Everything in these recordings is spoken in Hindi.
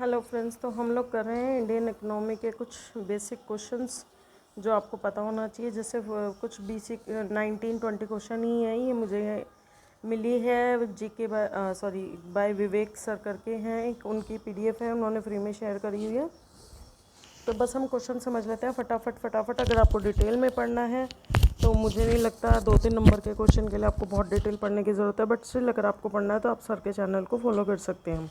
हेलो फ्रेंड्स, तो हम लोग कर रहे हैं इंडियन इकोनॉमी के कुछ बेसिक क्वेश्चंस जो आपको पता होना चाहिए। जैसे कुछ बेसिक 19-20 क्वेश्चन ही है। ये मुझे मिली है जीके बाय विवेक सर करके हैं, एक उनकी पीडीएफ है, उन्होंने फ्री में शेयर करी हुई है। तो बस हम क्वेश्चन समझ लेते हैं फटाफट। अगर आपको डिटेल में पढ़ना है तो मुझे नहीं लगता 2-3 नंबर के क्वेश्चन के लिए आपको बहुत डिटेल पढ़ने की ज़रूरत है, बट स्टिल अगर आपको पढ़ना है तो आप सर के चैनल को फॉलो कर सकते हैं।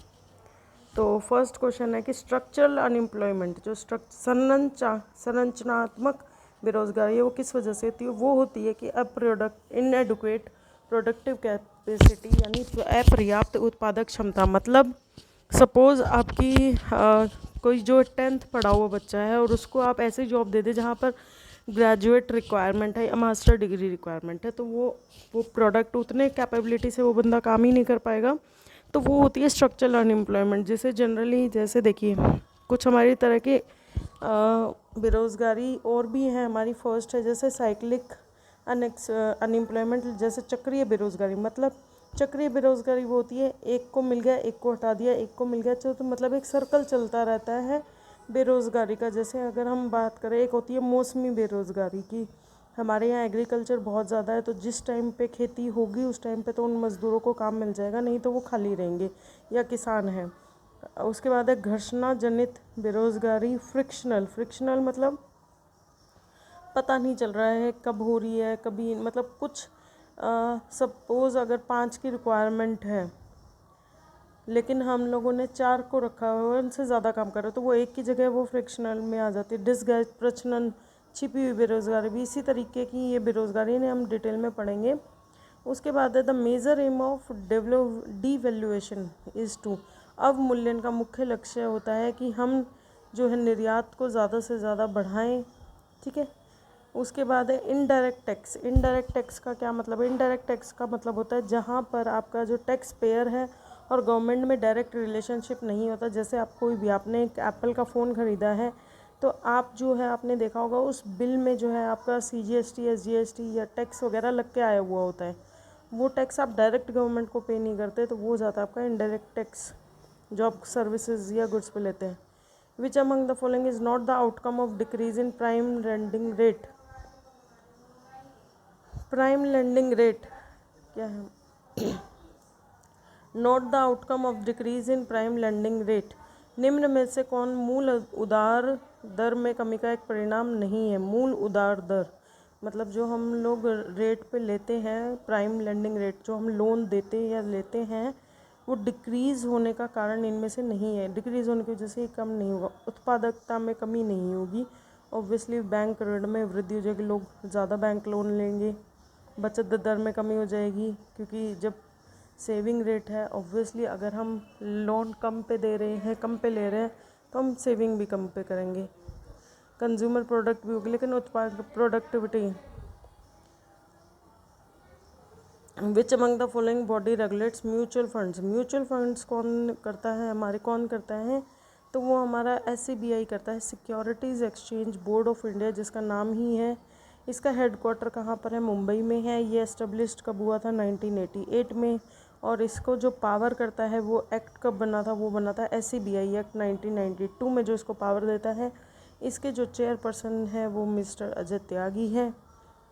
तो फर्स्ट क्वेश्चन है कि स्ट्रक्चरल अनएम्प्लॉयमेंट, जो संरचनात्मक बेरोजगारी है, वो किस वजह से होती है? वो होती है कि इनएडुकेट प्रोडक्टिव कैपेसिटी, यानी अपर्याप्त उत्पादक क्षमता। मतलब सपोज़ आपकी कोई जो 10th पढ़ा हुआ बच्चा है और उसको आप ऐसी जॉब दे दें जहाँ पर ग्रेजुएट रिक्वायरमेंट है या मास्टर डिग्री रिक्वायरमेंट है, तो वो प्रोडक्ट उतने कैपेबिलिटी से वो बंदा काम ही नहीं कर पाएगा। तो वो होती है स्ट्रक्चरल अनएम्प्लॉयमेंट, जिसे जनरली, जैसे देखिए कुछ हमारी तरह की बेरोज़गारी और भी है। हमारी फर्स्ट है जैसे साइक्लिक अनएम्प्लॉयमेंट, जैसे चक्रीय बेरोज़गारी। मतलब चक्रीय बेरोज़गारी वो होती है, एक को मिल गया एक को हटा दिया, एक को मिल गया, तो मतलब एक सर्कल चलता रहता है बेरोज़गारी का। जैसे अगर हम बात करें, एक होती है मौसमी बेरोज़गारी की। हमारे यहाँ एग्रीकल्चर बहुत ज़्यादा है, तो जिस टाइम पे खेती होगी उस टाइम पे तो उन मज़दूरों को काम मिल जाएगा, नहीं तो वो खाली रहेंगे, या किसान हैं। उसके बाद है घर्षणा जनित बेरोज़गारी, फ्रिक्शनल मतलब पता नहीं चल रहा है कब हो रही है, कभी, मतलब कुछ सपोज़ अगर 5 की रिक्वायरमेंट है लेकिन हम लोगों ने 4 को रखा हुआ है, उनसे ज़्यादा काम कर रहे हो, तो वो एक की जगह वो फ्रिक्शनल में आ जाती है। डिसगाइज प्रचलन, छिपी हुई बेरोज़गारी भी इसी तरीके की ये बेरोज़गारी ने हम डिटेल में पढ़ेंगे। उसके बाद है the major aim of devaluation is to, अवमूल्यन का मुख्य लक्ष्य होता है कि हम जो है निर्यात को ज़्यादा से ज़्यादा बढ़ाएं। ठीक है। उसके बाद है इनडायरेक्ट टैक्स का क्या मतलब है? इनडायरेक्ट टैक्स का मतलब होता है जहाँ पर आपका जो टैक्स पेयर है और गवर्नमेंट में डायरेक्ट रिलेशनशिप नहीं होता। जैसे आप कोई भी, आपने एक एप्पल का फ़ोन ख़रीदा है तो आप जो है, आपने देखा होगा उस बिल में जो है आपका CGST या GST या टैक्स वगैरह लग के आया हुआ होता है। वो टैक्स आप डायरेक्ट गवर्नमेंट को पे नहीं करते, तो वो हो जाता है आपका इनडायरेक्ट टैक्स जो आप सर्विसेज या गुड्स पे लेते हैं। Which among the following is not the outcome of decrease in prime lending rate? Prime lending rate क्या है? Note the outcome of decrease in prime lending rate. निम्न में से कौन मूल उधार दर में कमी का एक परिणाम नहीं है? मूल उधार दर मतलब जो हम लोग रेट पे लेते हैं, प्राइम लेंडिंग रेट जो हम लोन देते या लेते हैं, वो डिक्रीज़ होने का कारण इनमें से नहीं है। डिक्रीज़ होने की वजह से कम नहीं होगा, उत्पादकता में कमी नहीं होगी। ऑब्वियसली बैंक ऋण में वृद्धि हो जाएगी, लोग ज़्यादा बैंक लोन लेंगे, बचत दर में कमी हो जाएगी, क्योंकि जब सेविंग रेट है, ऑब्वियसली अगर हम लोन कम पे दे रहे हैं, कम पे ले रहे हैं, तो हम सेविंग भी कम पे करेंगे। कंज्यूमर प्रोडक्ट भी होगी, लेकिन उत्पाद productivity. Which among the following body regulates mutual funds? Mutual funds कौन करता है? कौन करता है? तो वो हमारा SCBI करता है, securities exchange board of India, जिसका नाम ही है। इसका हेडक्वार्टर कहाँ पर है? मुंबई में है। ये एस्टेब्लिश्ड कब हुआ था? 1988 में। और इसको जो पावर करता है, वो एक्ट कब बना था? वो बना था SCBI एक्ट 1992 में, जो इसको पावर देता है। इसके जो चेयरपर्सन है वो मिस्टर अजय त्यागी है।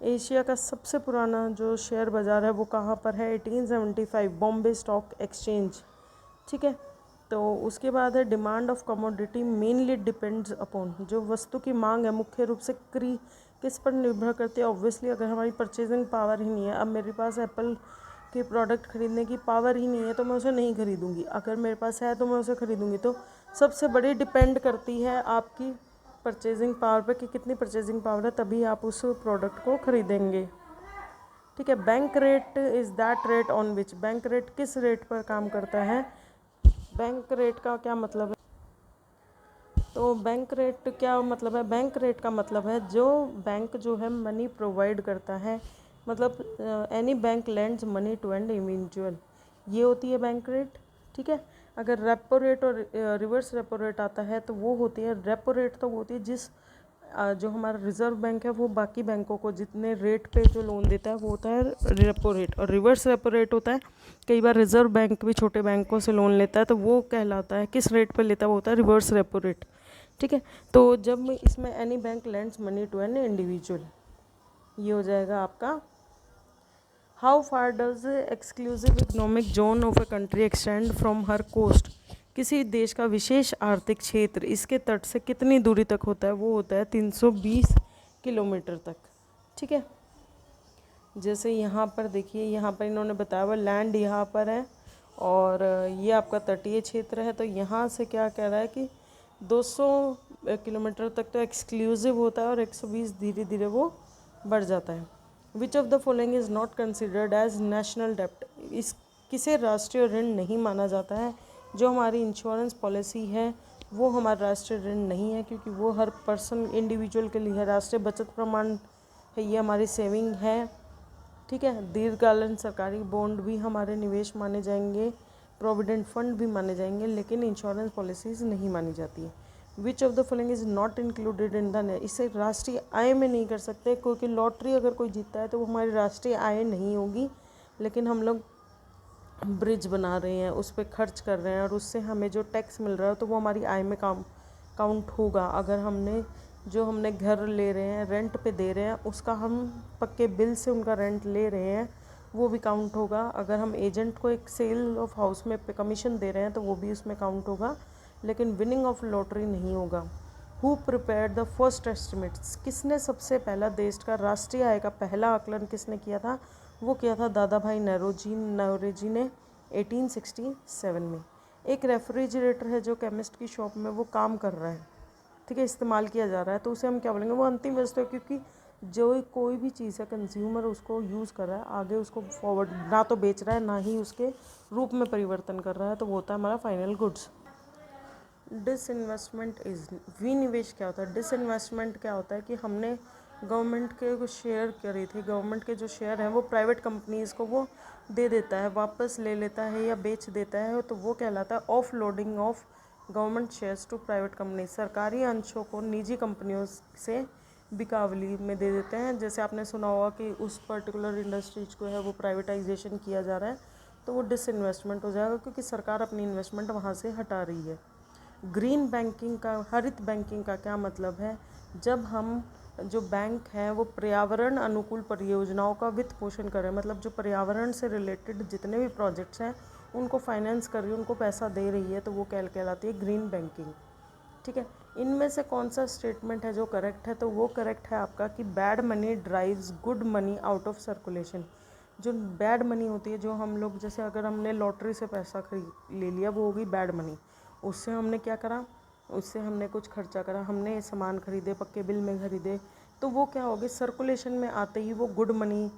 एशिया का सबसे पुराना जो शेयर बाज़ार है वो कहाँ पर है? 1875, बॉम्बे स्टॉक एक्सचेंज। ठीक है। तो उसके बाद है demand of commodity mainly depends upon, जो वस्तु की मांग है मुख्य रूप से किस पर निर्भर करती है? ऑब्वियसली अगर हमारी परचेजिंग पावर ही नहीं है, अब मेरे पास एप्पल के प्रोडक्ट खरीदने की पावर ही नहीं है तो मैं उसे नहीं खरीदूंगी। अगर मेरे पास है तो मैं उसे खरीदूंगी। तो सबसे बड़ी डिपेंड करती है आपकी परचेजिंग पावर पे कि कितनी परचेजिंग पावर है, तभी आप उस प्रोडक्ट को खरीदेंगे। ठीक है। Bank rate is that rate on which, bank rate किस रेट पर काम करता है? बैंक रेट का क्या मतलब है? तो बैंक रेट क्या मतलब है? बैंक रेट का मतलब है जो बैंक जो है मनी प्रोवाइड करता है, मतलब any bank lends money to an individual, ये होती है बैंक रेट। ठीक है। अगर रेपो रेट और रिवर्स रेपो रेट आता है तो वो होती है, रेपो रेट तो वो होती है जिस जो हमारा रिजर्व बैंक है वो बाकी बैंकों को जितने रेट पे जो लोन देता है वो होता है रेपो रेट, और रिवर्स रेपो रेट होता है। कई बार रिजर्व बैंक भी छोटे बैंकों से लोन लेता है तो वो कहलाता है, किस रेट पे लेता है वो होता है रिवर्स रेपो रेट। ठीक है, तो जब इसमें any bank lends money to an individual, ये हो जाएगा आपका how far does exclusive economic zone of a country extend from her coast. किसी देश का विशेष आर्थिक क्षेत्र इसके तट से कितनी दूरी तक होता है, वो होता है 320 किलोमीटर तक। ठीक है, जैसे यहाँ पर देखिए, यहाँ पर इन्होंने बताया हुआ लैंड यहाँ पर है और ये आपका तटीय क्षेत्र है, तो यहाँ से क्या कह रहा है कि 200 किलोमीटर तक तो एक्सक्लूसिव होता है और 120 धीरे धीरे वो बढ़ जाता है। Which of the following is not considered as national डेप्ट। इस किसे राष्ट्रीय ऋण नहीं माना जाता है। जो हमारी इंश्योरेंस पॉलिसी है वो हमारा राष्ट्रीय ऋण नहीं है, क्योंकि वो हर पर्सन इंडिविजुअल के लिए है। राष्ट्रीय बचत प्रमाण है, ये हमारी सेविंग है। ठीक है, दीर्घकालीन सरकारी बॉन्ड भी हमारे निवेश माने जाएंगे, प्रोविडेंट फंड भी माने जाएंगे, लेकिन इंश्योरेंस पॉलिसीज़ नहीं मानी जाती है। Which of the following is not included in the, इसे राष्ट्रीय आय में नहीं कर सकते, क्योंकि लॉटरी अगर कोई जीतता है तो वो हमारी राष्ट्रीय आय नहीं होगी। लेकिन हम लोग ब्रिज बना रहे हैं, उस पर खर्च कर रहे हैं और उससे हमें जो टैक्स मिल रहा है तो वो हमारी आय में काउंट होगा। अगर हमने घर ले रहे हैं, रेंट पे दे रहे हैं, उसका हम पक्के बिल से उनका रेंट ले रहे हैं, वो भी काउंट होगा। अगर हम एजेंट को एक सेल ऑफ हाउस में पे कमीशन दे रहे हैं तो वो भी उसमें काउंट होगा, लेकिन विनिंग ऑफ लॉटरी नहीं होगा। Who prepared the first estimates, किसने सबसे पहला देश का राष्ट्रीय आय का पहला आकलन किसने किया था, वो किया था दादा भाई नौरोजी ने 1867 में। एक रेफ्रिजरेटर है जो केमिस्ट की शॉप में वो काम कर रहा है, ठीक है, इस्तेमाल किया जा रहा है, तो उसे हम क्या बोलेंगे, वो अंतिम वस्तु है, क्योंकि जो कोई भी चीज़ है कंज्यूमर उसको यूज़ कर रहा है, आगे उसको फॉरवर्ड ना तो बेच रहा है ना ही उसके रूप में परिवर्तन कर रहा है, तो वो होता है हमारा फाइनल गुड्स। डिसइन्वेस्टमेंट इज, विनिवेश क्या होता है, डिसइन्वेस्टमेंट क्या होता है कि हमने गवर्नमेंट के कुछ शेयर करे थे, गवर्नमेंट के जो शेयर हैं वो प्राइवेट कंपनीज़ को वो दे देता है, वापस ले लेता है या बेच देता है, तो वो कहलाता है offloading of government shares to private company. सरकारी अंशों को निजी कंपनियों से बिकावली में दे देते हैं। जैसे आपने सुना होगा कि उस पर्टिकुलर इंडस्ट्रीज को है वो प्राइवेटाइजेशन किया जा रहा है, तो वो डिसइन्वेस्टमेंट हो जाएगा, क्योंकि सरकार अपनी इन्वेस्टमेंट वहाँ से हटा रही है। ग्रीन बैंकिंग का, हरित बैंकिंग का क्या मतलब है, जब हम जो बैंक है वो पर्यावरण अनुकूल परियोजनाओं का वित्त पोषण करें, मतलब जो पर्यावरण से रिलेटेड जितने भी प्रोजेक्ट्स हैं उनको फाइनेंस कर रही है, उनको पैसा दे रही है, तो वो कहलाती है ग्रीन बैंकिंग। ठीक है, इनमें से कौन सा स्टेटमेंट है जो करेक्ट है, तो वो करेक्ट है आपका कि bad money drives good money out of circulation. जो बैड मनी होती है, जो हम लोग, जैसे अगर हमने लॉटरी से पैसा खरीद ले लिया, वो होगी बैड मनी। उससे हमने क्या करा, उससे हमने कुछ खर्चा करा, हमने सामान खरीदे, पक्के बिल में खरीदे, तो वो क्या होगी, सर्कुलेशन में आते ही वो गुड मनी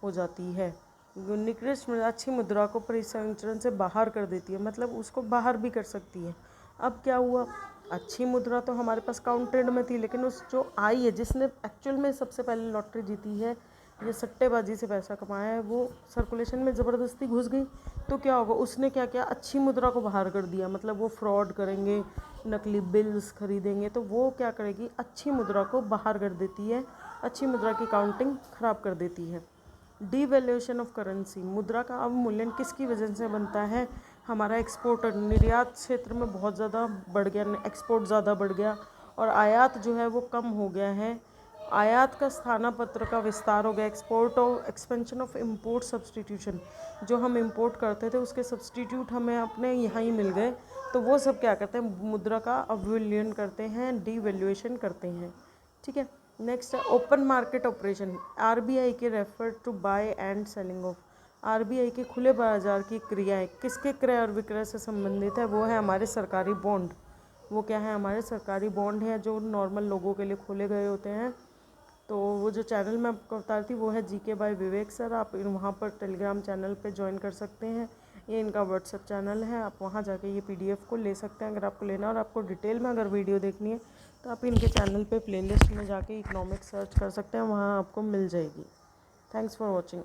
हो जाती है। निकृष्ट अच्छी मुद्रा को परिसंचरण से बाहर कर देती है, मतलब उसको बाहर भी कर सकती है। अब क्या हुआ, अच्छी मुद्रा तो हमारे पास काउंटेड में थी, लेकिन उस जो आई है, जिसने एक्चुअल में सबसे पहले लॉटरी जीती है, ये सट्टेबाजी से पैसा कमाया है, वो सर्कुलेशन में ज़बरदस्ती घुस गई, तो क्या होगा, उसने क्या किया, अच्छी मुद्रा को बाहर कर दिया। मतलब वो फ्रॉड करेंगे, नकली बिल्स खरीदेंगे, तो वो क्या करेगी, अच्छी मुद्रा को बाहर कर देती है, अच्छी मुद्रा की काउंटिंग ख़राब कर देती है। डीवैल्यूएशन ऑफ करेंसी, मुद्रा का अवमूल्यन किसकी वजह से बनता है, हमारा एक्सपोर्ट और निर्यात क्षेत्र में बहुत ज़्यादा बढ़ गया, एक्सपोर्ट ज़्यादा बढ़ गया और आयात जो है वो कम हो गया है। आयात का स्थानापत्र का विस्तार हो गया, एक्सपोर्ट और एक्सपेंशन ऑफ इम्पोर्ट सब्सटीट्यूशन, जो हम इम्पोर्ट करते थे उसके सब्सटीट्यूट हमें अपने यहाँ ही मिल गए, तो वो सब क्या करते हैं, मुद्रा का अवमूल्यन करते हैं, डीवैल्यूएशन करते हैं। ठीक है, नेक्स्ट है ओपन मार्केट ऑपरेशन, आरबीआई के refer to buy and selling of. RBI के खुले बाजार की क्रियाएं किसके क्रय और विक्रय से संबंधित है, वो है हमारे सरकारी बॉन्ड। वो क्या है, हमारे सरकारी बॉन्ड हैं जो नॉर्मल लोगों के लिए खोले गए होते हैं। तो वो जो चैनल मैं आपको बता रही थी वो है जीके बाय विवेक सर, आप वहाँ पर टेलीग्राम चैनल पे ज्वाइन कर सकते हैं, ये इनका व्हाट्सएप चैनल है, आप वहाँ जाके ये पीडीएफ को ले सकते हैं अगर आपको लेना, और आपको डिटेल में अगर वीडियो देखनी है तो आप इनके चैनल पे प्लेलिस्ट में जाके इकोनॉमिक्स सर्च कर सकते हैं, वहाँ आपको मिल जाएगी। Thanks for watching.